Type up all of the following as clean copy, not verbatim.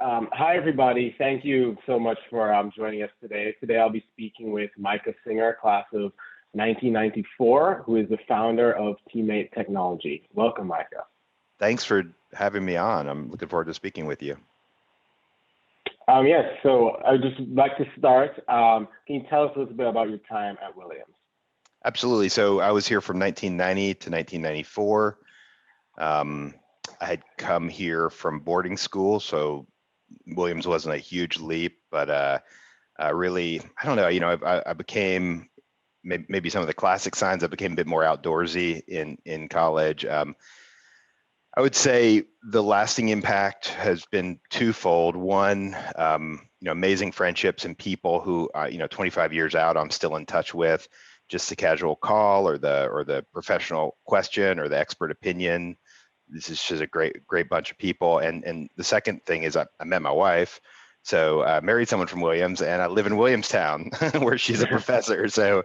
Hi, everybody. Thank you so much for joining us today. Today, I'll be speaking with Micah Singer, class of 1994, who is the founder of TeamMate Technology. Welcome, Micah. Thanks for having me on. I'm looking forward to speaking with you. Yes, so I'd just like to start. Can you tell us a little bit about your time at Williams? Absolutely. So I was here from 1990 to 1994. I had come here from boarding school, so Williams wasn't a huge leap, but really, I don't know, I became, maybe some of the classic signs, I became a bit more outdoorsy in college. I would say the lasting impact has been twofold. One, amazing friendships and people who, 25 years out, I'm still in touch with. Just the casual call or the professional question or the expert opinion. This is just a great bunch of people. And the second thing is I met my wife. So I married someone from Williams, and I live in Williamstown where she's a professor. So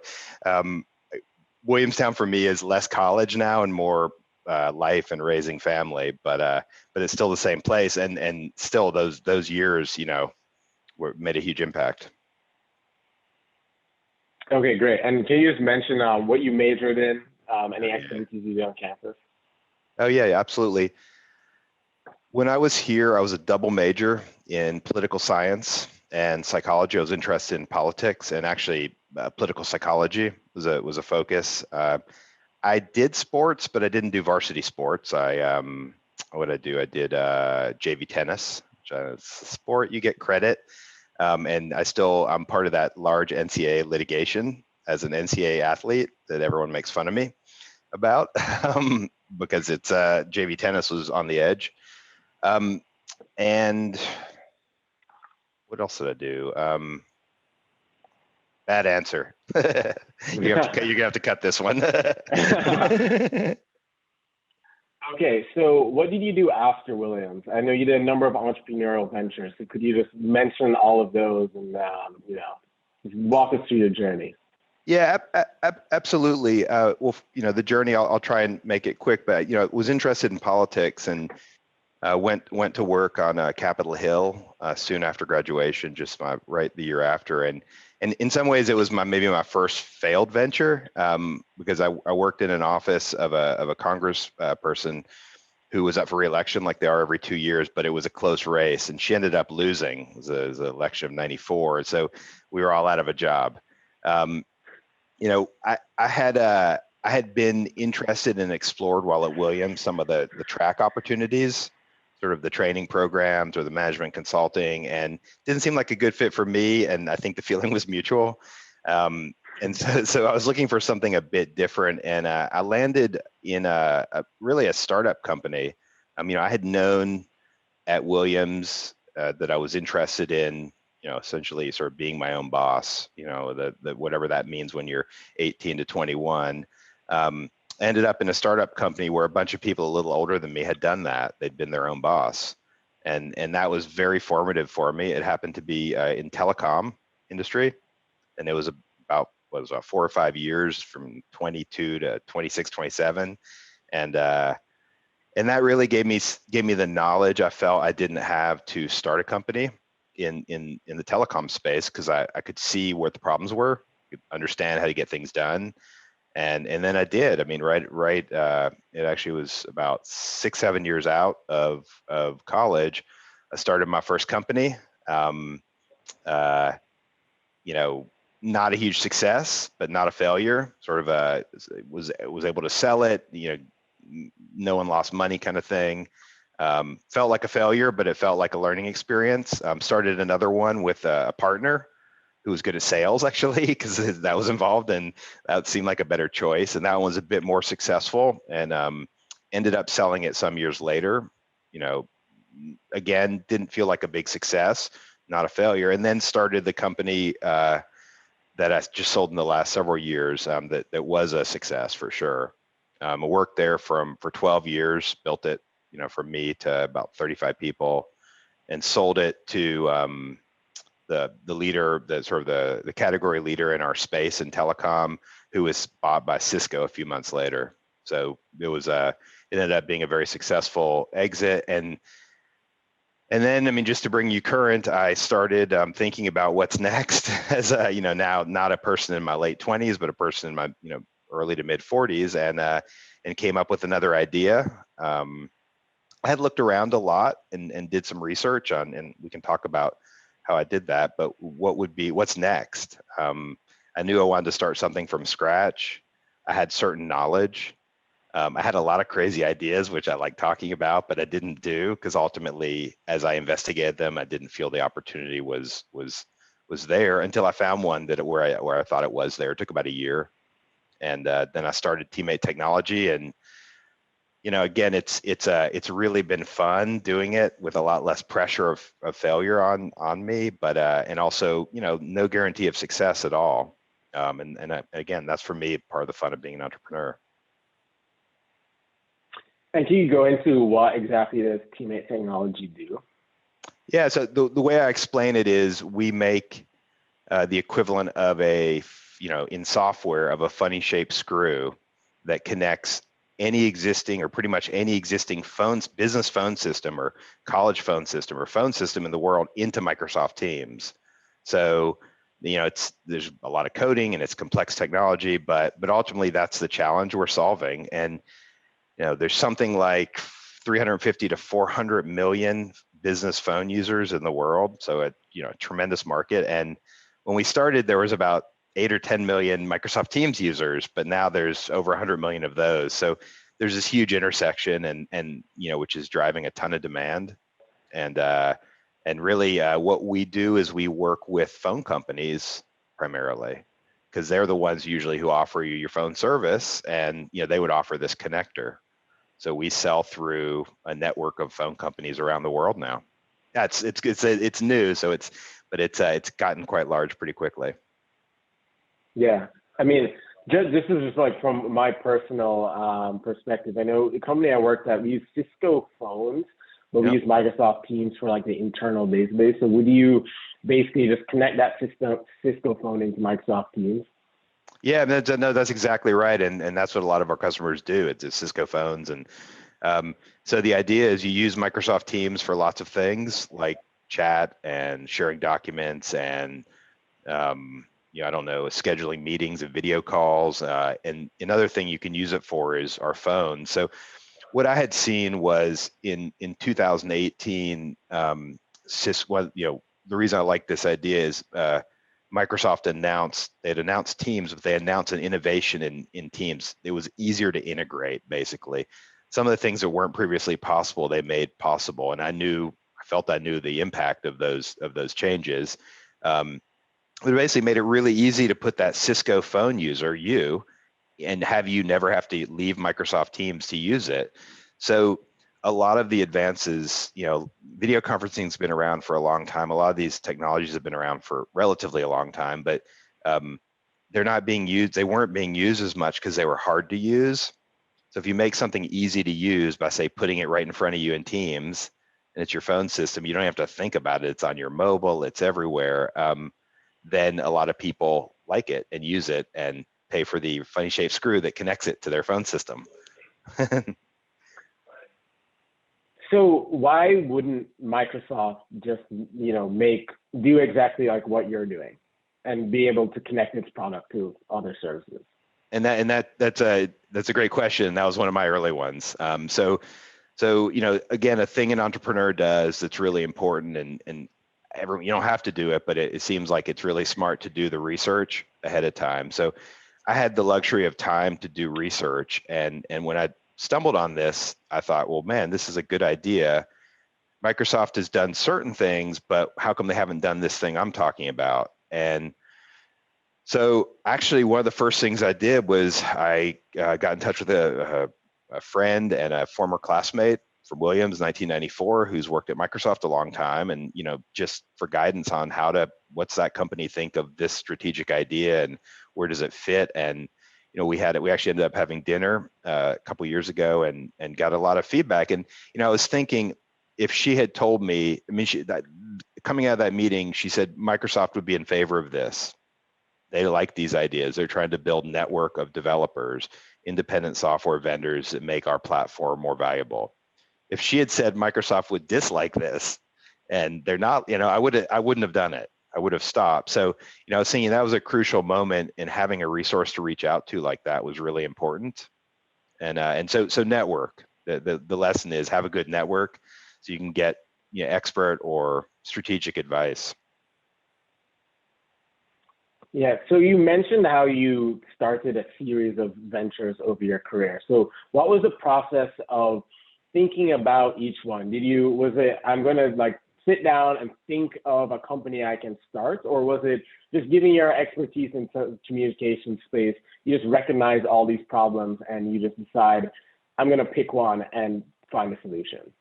Williamstown for me is less college now and more life and raising family, but it's still the same place. And still those years, made a huge impact. Okay, great. And can you just mention what you majored in, any activities you did on campus? Oh, yeah, absolutely. When I was here, I was a double major in political science and psychology. I was interested in politics, and actually political psychology was a focus. I did sports, but I didn't do varsity sports. What did I do? I did JV tennis, which is a sport you get credit. And I'm part of that large NCAA litigation as an NCAA athlete that everyone makes fun of me about because it's JV tennis was on the edge. And what else did I do? Bad answer. You're gonna have to cut this one. Okay, so what did you do after Williams? I know you did a number of entrepreneurial ventures. So could you just mention all of those and just walk us through your journey? Yeah, absolutely. Well, the journey, I'll try and make it quick, but was interested in politics and went to work on Capitol Hill soon after graduation, just right the year after, and in some ways it was maybe my first failed venture because I worked in an office of a Congress person who was up for re-election like they are every 2 years, but it was a close race, and she ended up losing. It was an election of '94, so we were all out of a job. I had been interested and explored while at Williams some of the track opportunities, sort of the training programs or the management consulting, and didn't seem like a good fit for me. And I think the feeling was mutual. And so I was looking for something a bit different, and I landed in really a startup company. I had known at Williams that I was interested in, essentially sort of being my own boss, that whatever that means when you're 18 to 21. Ended up in a startup company where a bunch of people a little older than me had done that. They'd been their own boss. And that was very formative for me. It happened to be in telecom industry. And it was about 4 or 5 years from 22 to 26, 27. And that really gave me the knowledge I felt I didn't have to start a company in the telecom space, because I could see what the problems were, could understand how to get things done. And then I did. I mean, right. It actually was about 6-7 years out of college. I started my first company. Not a huge success, but not a failure. Sort of was able to sell it. No one lost money, kind of thing. Felt like a failure, but it felt like a learning experience. Started another one with a partner who was good at sales, actually, because that was involved, and that seemed like a better choice. And that one was a bit more successful, and ended up selling it some years later. Again, didn't feel like a big success, not a failure. And then started the company that I just sold in the last several years. That was a success for sure. I worked there for 12 years, built it, from me to about 35 people, and sold it to the leader, the category leader in our space in telecom, who was bought by Cisco a few months later. So it ended up being a very successful exit. And And then, I mean, just to bring you current, I started thinking about what's next as a, now not a person in my late 20s, but a person in my, early to mid 40s, and came up with another idea. I had looked around a lot and did some research on, and we can talk about how I did that, but what's next? I knew I wanted to start something from scratch. I had certain knowledge. I had a lot of crazy ideas, which I like talking about, but I didn't do because ultimately, as I investigated them, I didn't feel the opportunity was there until I found one where I thought it was there. It took about a year, and then I started TeamMate Technology, and again, it's really been fun doing it with a lot less pressure of failure on me, but and also no guarantee of success at all. Again, that's for me part of the fun of being an entrepreneur. And can you go into what exactly does TeamMate Technology do? Yeah, so the way I explain it is we make the equivalent of in software of a funny shaped screw that connects any existing or pretty much any existing business phone system or college phone system or phone system in the world into Microsoft Teams. So, there's a lot of coding and it's complex technology, but ultimately that's the challenge we're solving. And there's something like 350 to 400 million business phone users in the world. So a tremendous market. And when we started, there was about 8 or 10 million Microsoft Teams users, but now there's over 100 million of those. So there's this huge intersection, and which is driving a ton of demand. And really, what we do is we work with phone companies primarily, because they're the ones usually who offer you your phone service, and they would offer this connector. So we sell through a network of phone companies around the world now. Yeah, it's new, so it's gotten quite large pretty quickly. Yeah, I mean, this is just like from my personal perspective. I know the company I worked at, we use Cisco phones, but we use Microsoft Teams for like the internal database. So would you basically just connect that Cisco phone into Microsoft Teams? Yeah, no, that's exactly right, and that's what a lot of our customers do. It's Cisco phones, and so the idea is you use Microsoft Teams for lots of things like chat and sharing documents and I don't know, scheduling meetings and video calls. And another thing you can use it for is our phones. So what I had seen was in 2018, the reason I like this idea is Microsoft they'd announced Teams, but they announced an innovation in Teams. It was easier to integrate, basically. Some of the things that weren't previously possible, they made possible. And I felt I knew the impact of those changes. It basically made it really easy to put that Cisco phone user, and have you never have to leave Microsoft Teams to use it. So a lot of the advances, video conferencing has been around for a long time. A lot of these technologies have been around for relatively a long time, but they're not being used. They weren't being used as much because they were hard to use. So if you make something easy to use by, say, putting it right in front of you in Teams, and it's your phone system, you don't have to think about it. It's on your mobile, it's everywhere. Then a lot of people like it and use it and pay for the funny shaped screw that connects it to their phone system. So why wouldn't Microsoft just, do exactly like what you're doing and be able to connect its product to other services? That's a great question. That was one of my early ones. So again, a thing an entrepreneur does that's really important, and everyone, you don't have to do it, but it seems like it's really smart to do the research ahead of time. So I had the luxury of time to do research, and when I stumbled on this, I thought, well, man, this is a good idea. Microsoft has done certain things, but how come they haven't done this thing I'm talking about? And so actually, one of the first things I did was I got in touch with a friend and a former classmate from Williams, 1994, who's worked at Microsoft a long time, and just for guidance on what's that company think of this strategic idea and where does it fit. And we actually ended up having dinner a couple years ago and got a lot of feedback. And I was thinking, if she had told me, coming out of that meeting, she said Microsoft would be in favor of this. They like these ideas. They're trying to build a network of developers, independent software vendors that make our platform more valuable. If she had said Microsoft would dislike this, and they're not, I wouldn't have done it. I would have stopped. So, I was thinking that was a crucial moment, and having a resource to reach out to like that was really important. And so network. The lesson is have a good network so you can get expert or strategic advice. Yeah, so you mentioned how you started a series of ventures over your career. So what was the process of thinking about each one? Was it, I'm going to like sit down and think of a company I can start, or was it just giving your expertise in communication space, you just recognize all these problems and you just decide, I'm going to pick one and find a solution?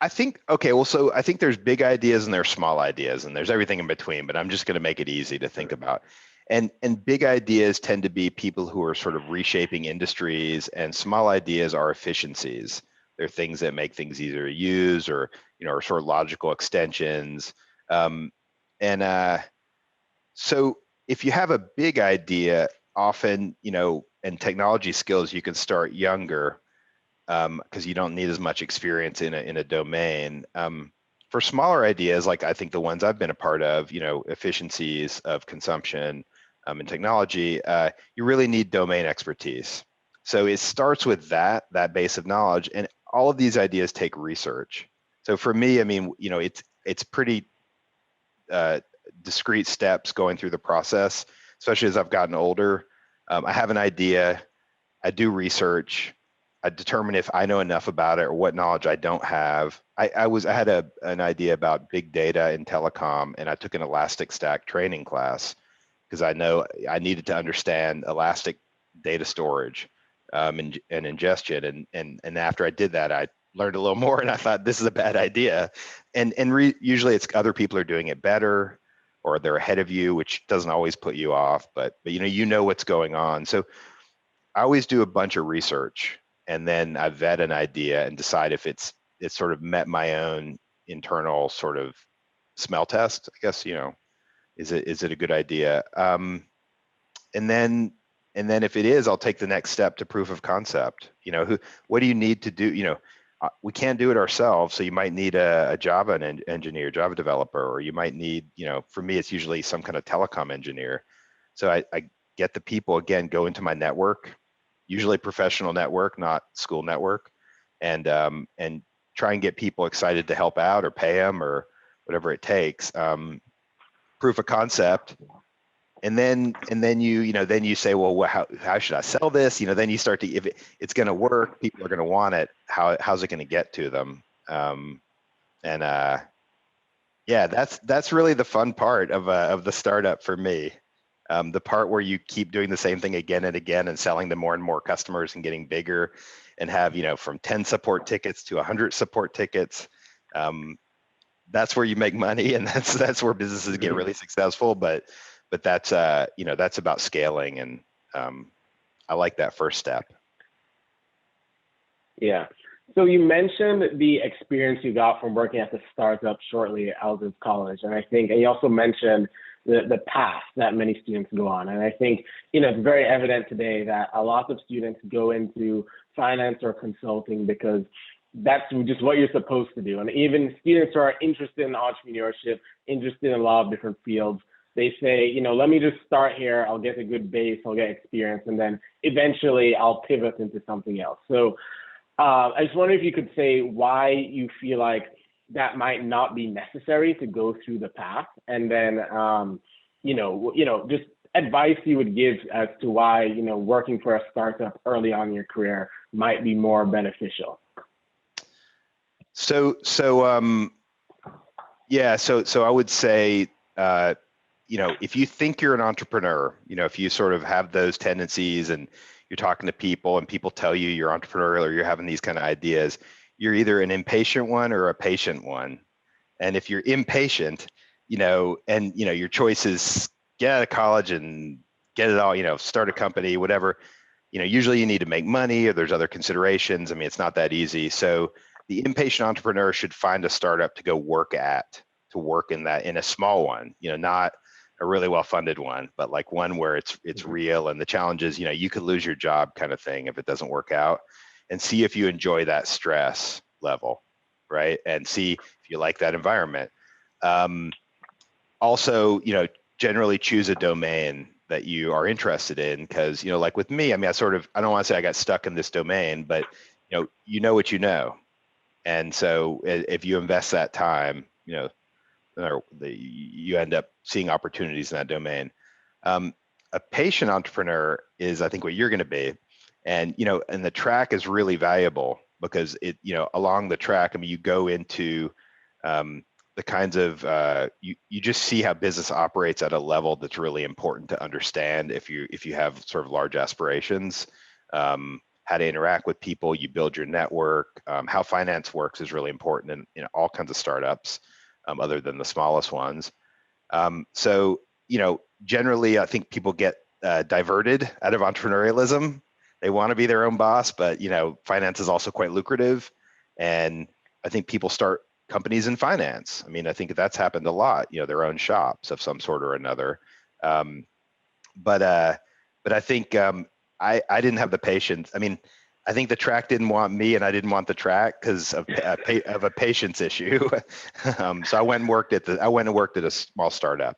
I think, okay, well, so I think there's big ideas and there's small ideas and there's everything in between, but I'm just going to make it easy to think about. And big ideas tend to be people who are sort of reshaping industries, and small ideas are efficiencies. They're things that make things easier to use, or, are sort of logical extensions. So if you have a big idea, often, and technology skills, you can start younger, because you don't need as much experience in a domain. For smaller ideas, like I think the ones I've been a part of, efficiencies of consumption in technology, you really need domain expertise. So it starts with that base of knowledge, and all of these ideas take research. So for me, I mean, it's pretty discrete steps going through the process, especially as I've gotten older. I have an idea, I do research, I determine if I know enough about it or what knowledge I don't have. I had an idea about big data in telecom, and I took an Elastic Stack training class because I know I needed to understand elastic data storage and ingestion. And after I did that, I learned a little more, and I thought, this is a bad idea. And usually it's other people are doing it better, or they're ahead of you, which doesn't always put you off, but you know what's going on. So I always do a bunch of research, and then I vet an idea and decide if it's sort of met my own internal sort of smell test, I guess. Is it a good idea? And then if it is, I'll take the next step to proof of concept. What do you need to do? We can't do it ourselves, so you might need a Java engineer, Java developer, or you might need, for me, it's usually some kind of telecom engineer. So I get the people, again, go into my network, usually professional network, not school network, and try and get people excited to help out or pay them or whatever it takes. Proof of concept. And then you say, well, how should I sell this? Then you start to, if it's going to work, people are going to want it. How's it going to get to them? Yeah, that's really the fun part of the startup for me. The part where you keep doing the same thing again and again and selling to more and more customers and getting bigger, and have from 10 support tickets to 100 support tickets. That's where you make money, and that's where businesses get really successful. But that's that's about scaling, and I like that first step. Yeah. So you mentioned the experience you got from working at the startup shortly out of college, and you also mentioned the path that many students go on. And I think it's very evident today that a lot of students go into finance or consulting because that's just what you're supposed to do. And even students who are interested in entrepreneurship, interested in a lot of different fields, they say, let me just start here. I'll get a good base, I'll get experience, and then eventually I'll pivot into something else. So I just wonder if you could say why you feel like that might not be necessary to go through the path, and then just advice you would give as to why working for a startup early on in your career might be more beneficial. So I would say, if you think you're an entrepreneur, if you sort of have those tendencies and you're talking to people and people tell you you're entrepreneurial or you're having these kind of ideas, you're either an impatient one or a patient one. And if you're impatient, and your choice is get out of college and get it all, start a company, whatever, usually you need to make money or there's other considerations. I mean, it's not that easy. So the impatient entrepreneur should find a startup to go work in a small one, not a really well-funded one, but like one where it's real. And the challenge is, you could lose your job kind of thing if it doesn't work out. and see if you enjoy that stress level, right? And see if you like that environment. Also, generally choose a domain that you are interested in, because, like with me, I mean, I don't want to say I got stuck in this domain, but what you know. And so if you invest that time, you end up seeing opportunities in that domain. A patient entrepreneur is, I think, what you're going to be. And, and the track is really valuable because along the track, I mean, you go into the kinds of, you just see how business operates at a level that's really important to understand if you have sort of large aspirations. How to interact with people, you build your network. How finance works is really important in all kinds of startups, other than the smallest ones. So, generally, I think people get diverted out of entrepreneurialism. They want to be their own boss, but finance is also quite lucrative, and I think people start companies in finance. I mean, I think that's happened a lot. Their own shops of some sort or another. But I think I didn't have the patience. I mean, I think the track didn't want me, and I didn't want the track because of a patience issue. So I went and worked at a small startup,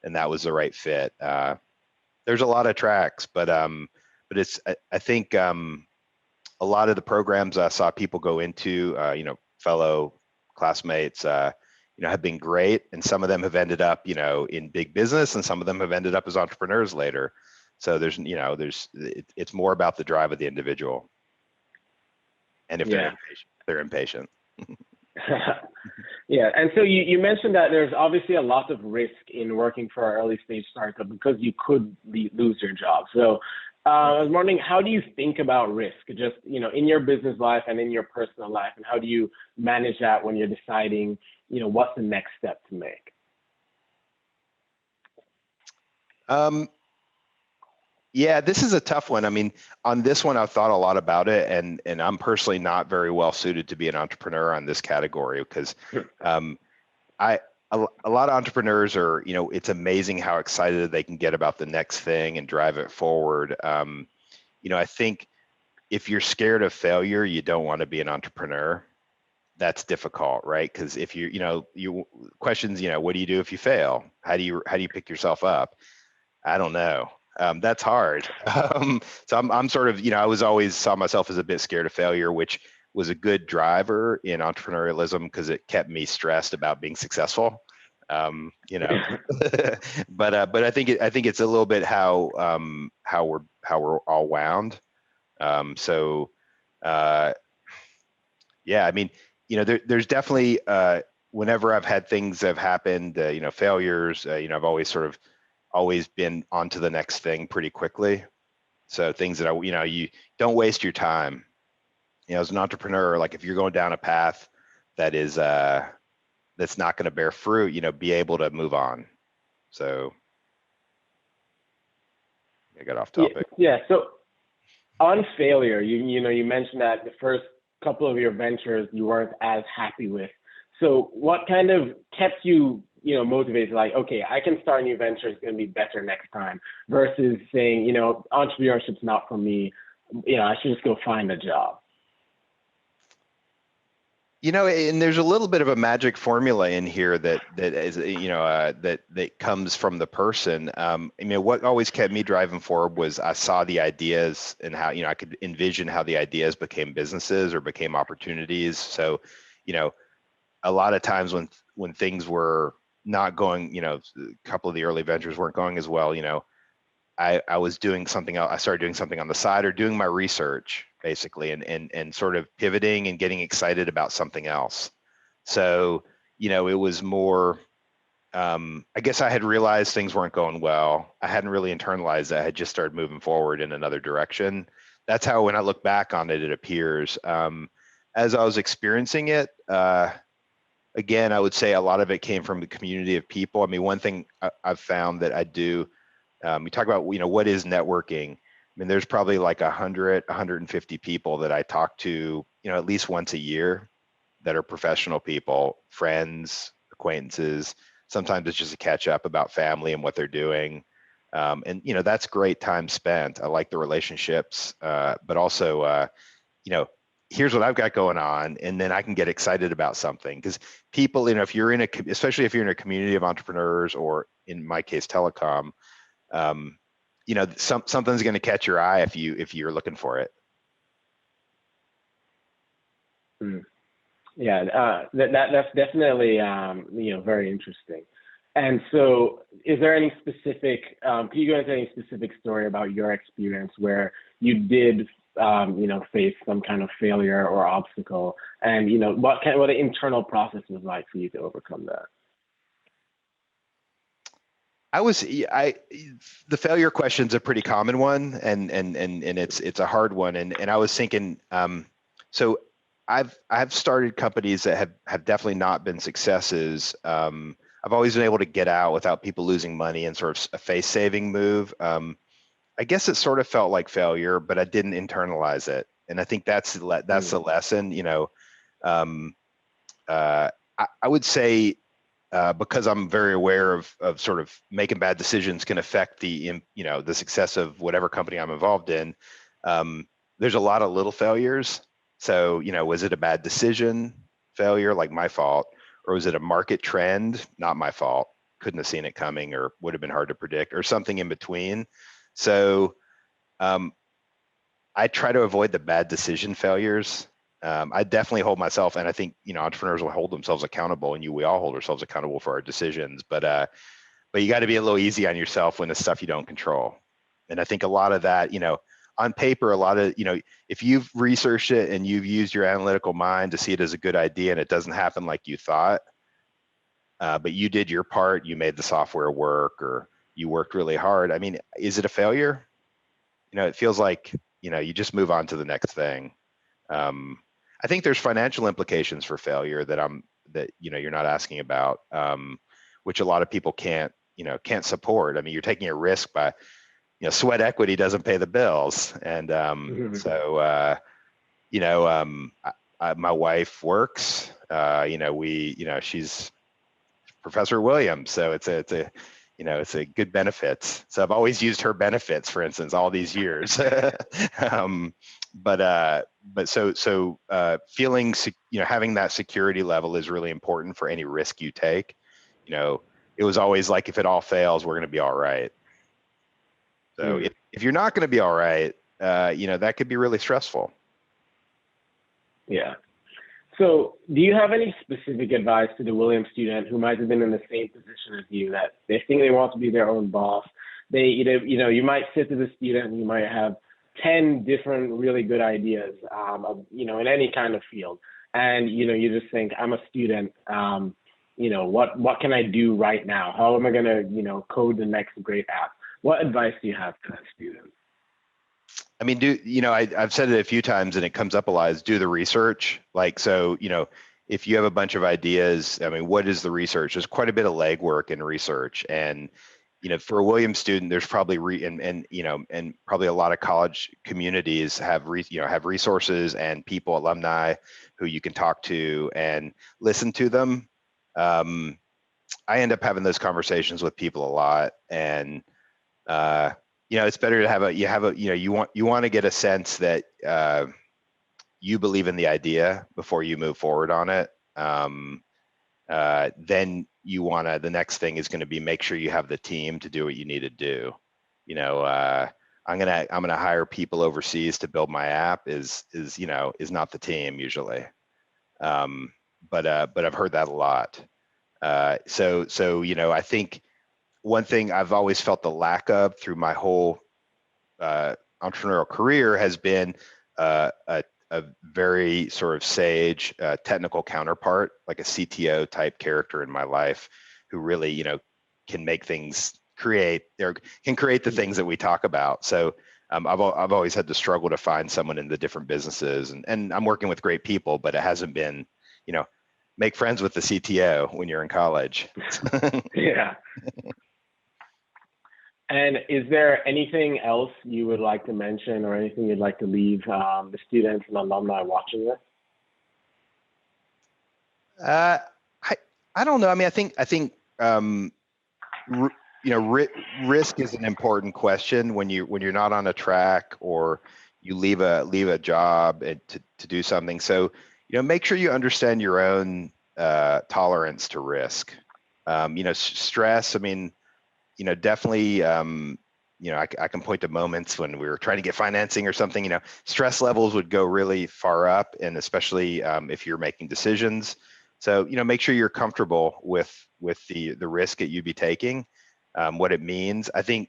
and that was the right fit. There's a lot of tracks, but I think a lot of the programs I saw people go into, fellow classmates, have been great, and some of them have ended up, in big business, and some of them have ended up as entrepreneurs later. So it's more about the drive of the individual, and if they're impatient. Yeah, and so you mentioned that there's obviously a lot of risk in working for an early stage startup because you could lose your job. So I was wondering, how do you think about risk, just in your business life and in your personal life, and how do you manage that when you're deciding, what's the next step to make? Yeah, this is a tough one. I mean, on this one, I've thought a lot about it, and I'm personally not very well suited to be an entrepreneur on this category because a lot of entrepreneurs are, it's amazing how excited they can get about the next thing and drive it forward. I think if you're scared of failure, you don't want to be an entrepreneur. That's difficult, right? Because if you questions, what do you do if you fail? How do you pick yourself up? I don't know. That's hard. So I'm sort of, I was always saw myself as a bit scared of failure, which was a good driver in entrepreneurialism because it kept me stressed about being successful. But I think it's a little bit how we're all wound. Yeah, I mean, there's definitely whenever I've had things that have happened, failures, I've always been on to the next thing pretty quickly. So things that you don't waste your time. As an entrepreneur, like if you're going down a path that is that's not going to bear fruit, be able to move on. So I got off topic. Yeah. So on failure, you mentioned that the first couple of your ventures you weren't as happy with. So what kind of kept you, motivated? Like, okay, I can start a new venture. It's going to be better next time. Versus saying, entrepreneurship's not for me. I should just go find a job. And there's a little bit of a magic formula in here that is, that comes from the person. What always kept me driving forward was I saw the ideas and how, I could envision how the ideas became businesses or became opportunities. So, a lot of times when things were not going, a couple of the early ventures weren't going as well, I was doing something else. I started doing something on the side or doing my research basically, and sort of pivoting and getting excited about something else. So, it was more, I guess I had realized things weren't going well. I hadn't really internalized that. I had just started moving forward in another direction. That's how, when I look back on it, it appears. As I was experiencing it, again, I would say a lot of it came from the community of people. I mean, one thing I've found that I do, we talk about, what is networking? I mean, there's probably like 100, 150 people that I talk to, at least once a year that are professional people, friends, acquaintances. Sometimes it's just a catch up about family and what they're doing. And, that's great time spent. I like the relationships, but also, here's what I've got going on, and then I can get excited about something. Because people, if you're especially if you're in a community of entrepreneurs, or in my case, telecom, something's going to catch your eye if you're looking for it. Yeah, that's definitely very interesting. And so, is there any specific? Can you go into any specific story about your experience where you did, face some kind of failure or obstacle, and what the internal process was like for you to overcome that? The failure question's a pretty common one, and it's a hard one, and I was thinking, so I've started companies that have definitely not been successes. I've always been able to get out without people losing money, and sort of a face-saving move. I guess it sort of felt like failure, but I didn't internalize it, and I think that's the lesson. I would say, because I'm very aware of sort of making bad decisions can affect the success of whatever company I'm involved in. There's a lot of little failures. So, was it a bad decision failure, like my fault, or was it a market trend, not my fault, couldn't have seen it coming, or would have been hard to predict, or something in between? So I try to avoid the bad decision failures. I definitely hold myself, and I think entrepreneurs will hold themselves accountable, and we all hold ourselves accountable for our decisions. But you got to be a little easy on yourself when it's stuff you don't control. And I think a lot of that, on paper, a lot of if you've researched it and you've used your analytical mind to see it as a good idea, and it doesn't happen like you thought, but you did your part, you made the software work, or you worked really hard. I mean, is it a failure? It feels like you just move on to the next thing. I think there's financial implications for failure that you're not asking about, which a lot of people can't support. I mean, you're taking a risk by, sweat equity doesn't pay the bills, and my wife works. She's Professor Williams, so it's a good benefits. So I've always used her benefits, for instance, all these years. But feeling, having that security level is really important for any risk you take. It was always like, if it all fails, we're going to be all right. So if you're not going to be all right, that could be really stressful. Yeah. So do you have any specific advice to the Williams student who might have been in the same position as you, that they think they want to be their own boss? You might sit as a student and you might have 10 different really good ideas, in any kind of field. And, you just think, I'm a student, what can I do right now? How am I going to, code the next great app? What advice do you have to that student? I mean, I've said it a few times and it comes up a lot, is do the research. If you have a bunch of ideas, I mean, what is the research? There's quite a bit of legwork in research. And, for a Williams student, there's probably and probably a lot of college communities have resources and people, alumni, who you can talk to and listen to them. I end up having those conversations with people a lot, and it's better to you want to get a sense that you believe in the idea before you move forward on it. Then the next thing is going to be, make sure you have the team to do what you need to do. I'm gonna hire people overseas to build my app is not the team usually. But I've heard that a lot. I think one thing I've always felt the lack of through my whole entrepreneurial career has been a very sort of sage technical counterpart, like a CTO type character in my life, who really can make things create the things that we talk about. So I've always had to struggle to find someone in the different businesses, and I'm working with great people, but it hasn't been make friends with the CTO when you're in college. Yeah. And is there anything else you would like to mention, or anything you'd like to leave the students and alumni watching this? I don't know. I mean, I think risk is an important question when you're not on a track, or you leave a job and to do something. So, make sure you understand your own tolerance to risk. Stress. I mean, definitely. I can point to moments when we were trying to get financing or something. Stress levels would go really far up, and especially if you're making decisions. So, make sure you're comfortable with the risk that you'd be taking, what it means. I think,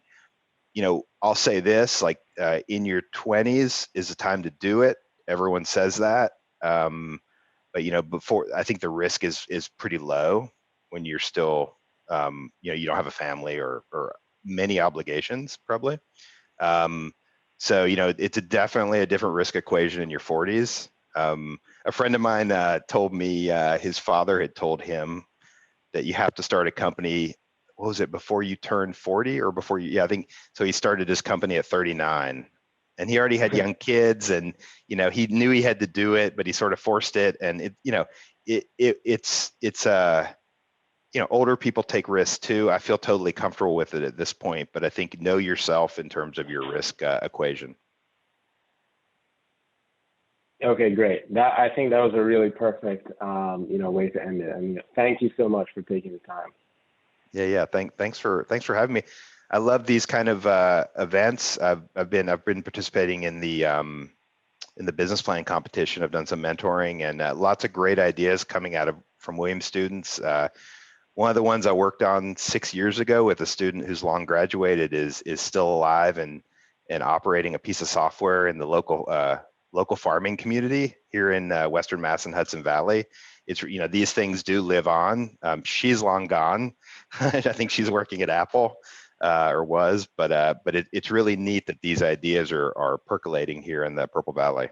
I'll say this, like in your 20s is the time to do it. Everyone says that. But before, I think the risk is pretty low when you're still, you don't have a family or many obligations probably. So, it's definitely a different risk equation in your 40s. A friend of mine told me his father had told him that you have to start a company. What was it, before you turn 40 or before you? Yeah, I think so. He started his company at 39, and he already had young kids, and he knew he had to do it, but he sort of forced it. And it's older people take risks too. I feel totally comfortable with it at this point, but I think know yourself in terms of your risk equation. Okay, great. I think that was a really perfect, way to end it. I mean, thank you so much for taking the time. Yeah. Thanks for having me. I love these kind of events. I've been participating in the business plan competition. I've done some mentoring, and lots of great ideas coming out from Williams students. One of the ones I worked on 6 years ago with a student who's long graduated is still alive and operating a piece of software in the local farming community here in Western Mass and Hudson Valley. It's, these things do live on. She's long gone. I think she's working at Apple or was, but it's really neat that these ideas are percolating here in the Purple Valley.